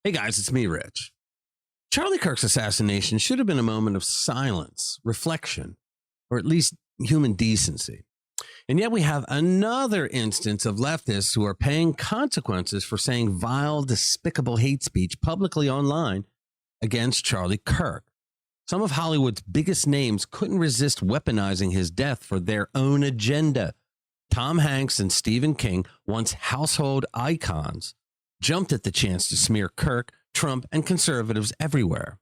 Hey guys, it's me, Rich. Charlie Kirk's assassination should have been a moment of silence, reflection, or at least human decency. And yet we have another instance of leftists who are paying consequences for saying vile, despicable hate speech publicly online against Charlie Kirk. Some of Hollywood's biggest names couldn't resist weaponizing his death for their own agenda. Tom Hanks and Stephen King, once household icons, jumped at the chance to smear Kirk, Trump, and conservatives everywhere.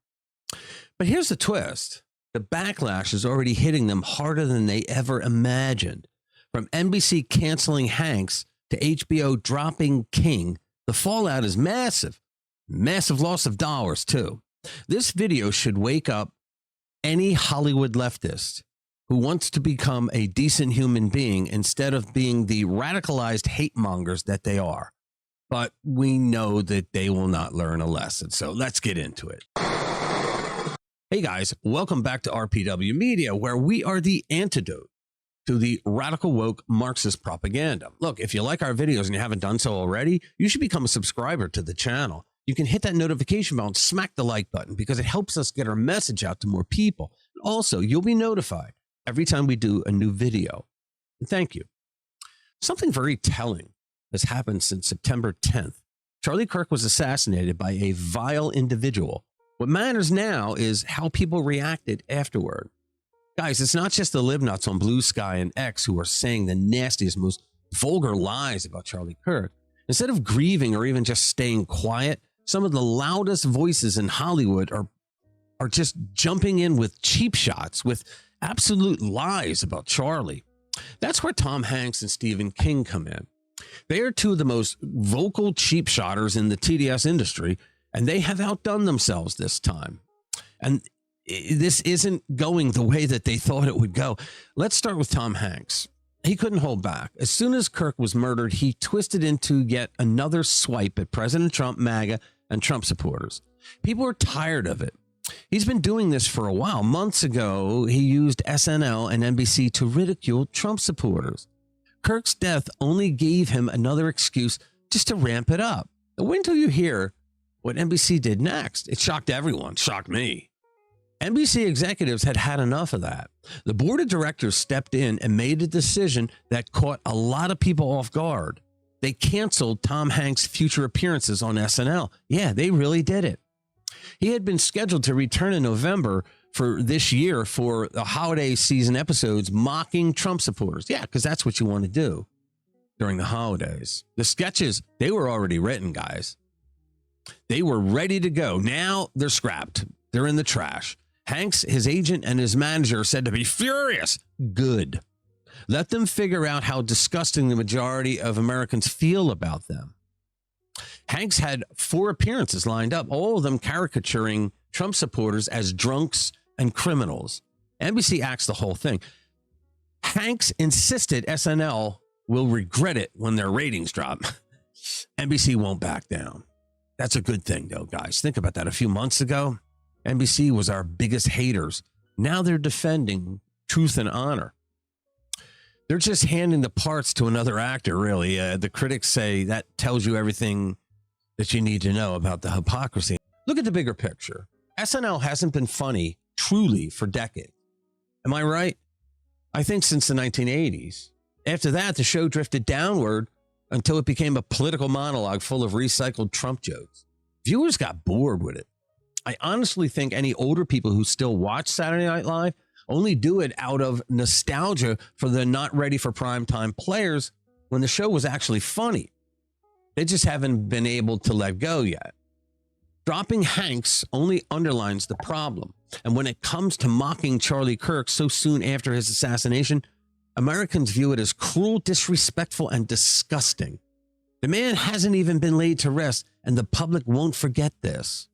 But here's the twist. The backlash is already hitting them harder than they ever imagined. From NBC canceling Hanks to HBO dropping King, the fallout is massive. Massive loss of dollars, too. This video should wake up any Hollywood leftist who wants to become a decent human being instead of being the radicalized hate mongers that they are. But we know that they will not learn a lesson. So let's get into it. Hey guys, welcome back to RPW Media, where we are the antidote to the radical woke Marxist propaganda. Look, if you like our videos and you haven't done so already, you should become a subscriber to the channel. You can hit that notification bell and smack the like button because it helps us get our message out to more people. Also, you'll be notified every time we do a new video. And thank you. Something very telling has happened since September 10th. Charlie Kirk was assassinated by a vile individual. What matters now is how people reacted afterward. Guys, it's not just the libnuts on Blue Sky and X who are saying the nastiest, most vulgar lies about Charlie Kirk. Instead of grieving or even just staying quiet, some of the loudest voices in Hollywood are just jumping in with cheap shots, with absolute lies about Charlie. That's where Tom Hanks and Stephen King come in. They are two of the most vocal cheap shotters in the TDS industry, and they have outdone themselves this time. And this isn't going the way that they thought it would go. Let's start with Tom Hanks. He couldn't hold back. As soon as Kirk was murdered, he twisted into yet another swipe at President Trump, MAGA, and Trump supporters. People are tired of it. He's been doing this for a while. Months ago, he used SNL and NBC to ridicule Trump supporters. Kirk's death only gave him another excuse just to ramp it up. Wait until you hear what NBC did next. It shocked everyone, shocked me. NBC executives had had enough of that. The board of directors stepped in and made a decision that caught a lot of people off guard. They canceled Tom Hanks' future appearances on SNL. Yeah, they really did it. He had been scheduled to return in November for this year for the holiday season episodes mocking Trump supporters. Yeah, because that's what you want to do during the holidays. The sketches, they were already written, guys. They were ready to go. Now they're scrapped. They're in the trash. Hanks, his agent, and his manager are said to be furious. Good. Let them figure out how disgusting the majority of Americans feel about them. Hanks had 4 appearances lined up, all of them caricaturing Trump supporters as drunks and criminals. NBC axed the whole thing. Hanks insisted SNL will regret it when their ratings drop. NBC won't back down. That's a good thing, though, guys. Think about that. A few months ago, NBC was our biggest haters. Now they're defending truth and honor. They're just handing the parts to another actor, really. The critics say that tells you everything that you need to know about the hypocrisy. Look at the bigger picture. SNL hasn't been funny truly for decades. Am I right? I think since the 1980s. After that, the show drifted downward until it became a political monologue full of recycled Trump jokes. Viewers got bored with it. I honestly think any older people who still watch Saturday Night Live only do it out of nostalgia for the not ready for primetime players when the show was actually funny. They just haven't been able to let go yet. Dropping Hanks only underlines the problem. And when it comes to mocking Charlie Kirk so soon after his assassination, Americans view it as cruel, disrespectful, and disgusting. The man hasn't even been laid to rest, and the public won't forget this.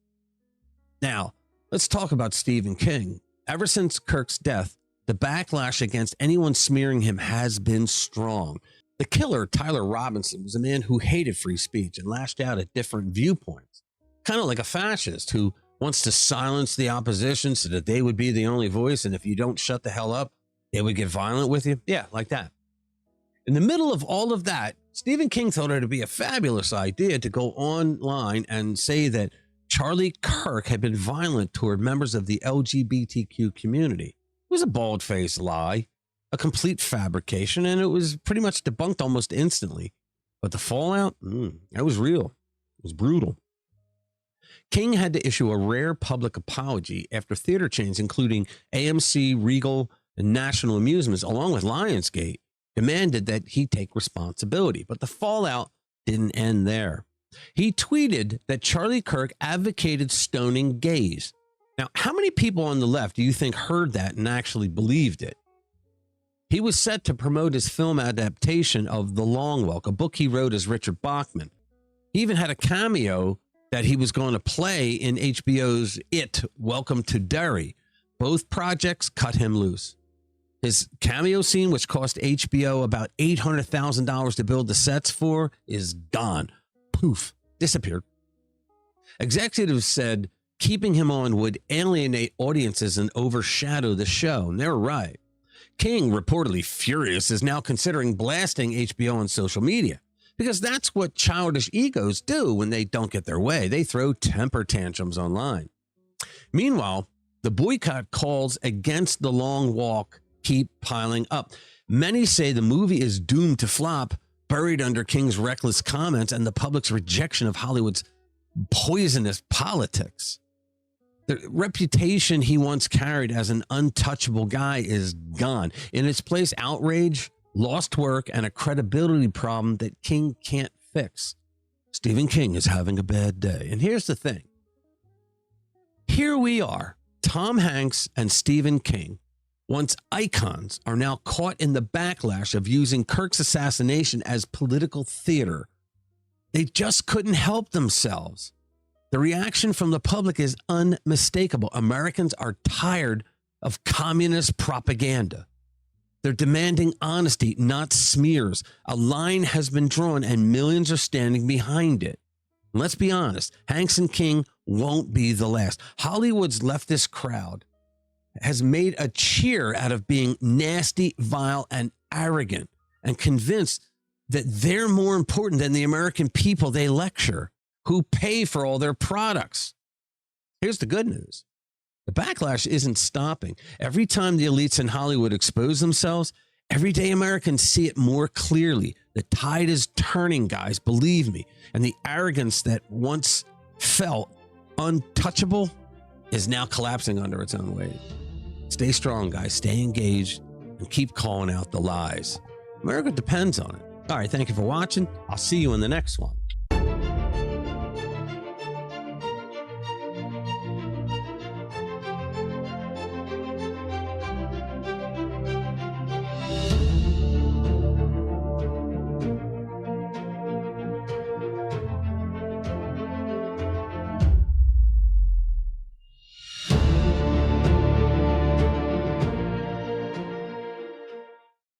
Now, let's talk about Stephen King. Ever since Kirk's death, the backlash against anyone smearing him has been strong. The killer, Tyler Robinson, was a man who hated free speech and lashed out at different viewpoints. Kind of like a fascist who wants to silence the opposition so that they would be the only voice, and if you don't shut the hell up, they would get violent with you. Yeah, like that. In the middle of all of that, Stephen King thought it would be a fabulous idea to go online and say that Charlie Kirk had been violent toward members of the LGBTQ community. It was a bald-faced lie, a complete fabrication, and it was pretty much debunked almost instantly. But the fallout, that was real. It was brutal. King had to issue a rare public apology after theater chains, including AMC, Regal, and National Amusements, along with Lionsgate, demanded that he take responsibility. But the fallout didn't end there. He tweeted that Charlie Kirk advocated stoning gays. Now, how many people on the left do you think heard that and actually believed it? He was set to promote his film adaptation of The Long Walk, a book he wrote as Richard Bachman. He even had a cameo that he was going to play in HBO's It, Welcome to Derry. Both projects cut him loose. His cameo scene, which cost HBO about $800,000 to build the sets for, is gone. Poof, disappeared. Executives said keeping him on would alienate audiences and overshadow the show, and they were right. King, reportedly furious, is now considering blasting HBO on social media because that's what childish egos do when they don't get their way. They throw temper tantrums online. Meanwhile, the boycott calls against The Long Walk keep piling up. Many say the movie is doomed to flop, buried under King's reckless comments and the public's rejection of Hollywood's poisonous politics. The reputation he once carried as an untouchable guy is gone. In its place, outrage, lost work, and a credibility problem that King can't fix. Stephen King is having a bad day. And here's the thing. Here we are, Tom Hanks and Stephen King, once icons, are now caught in the backlash of using Kirk's assassination as political theater. They just couldn't help themselves. The reaction from the public is unmistakable. Americans are tired of communist propaganda. They're demanding honesty, not smears. A line has been drawn and millions are standing behind it. And let's be honest, Hanks and King won't be the last. Hollywood's leftist crowd has made a cheer out of being nasty, vile, and arrogant, and convinced that they're more important than the American people they lecture, who pay for all their products. Here's the good news. The backlash isn't stopping. Every time the elites in Hollywood expose themselves, everyday Americans see it more clearly. The tide is turning, guys, believe me. And the arrogance that once felt untouchable is now collapsing under its own weight. Stay strong, guys. Stay engaged and keep calling out the lies. America depends on it. All right, thank you for watching. I'll see you in the next one.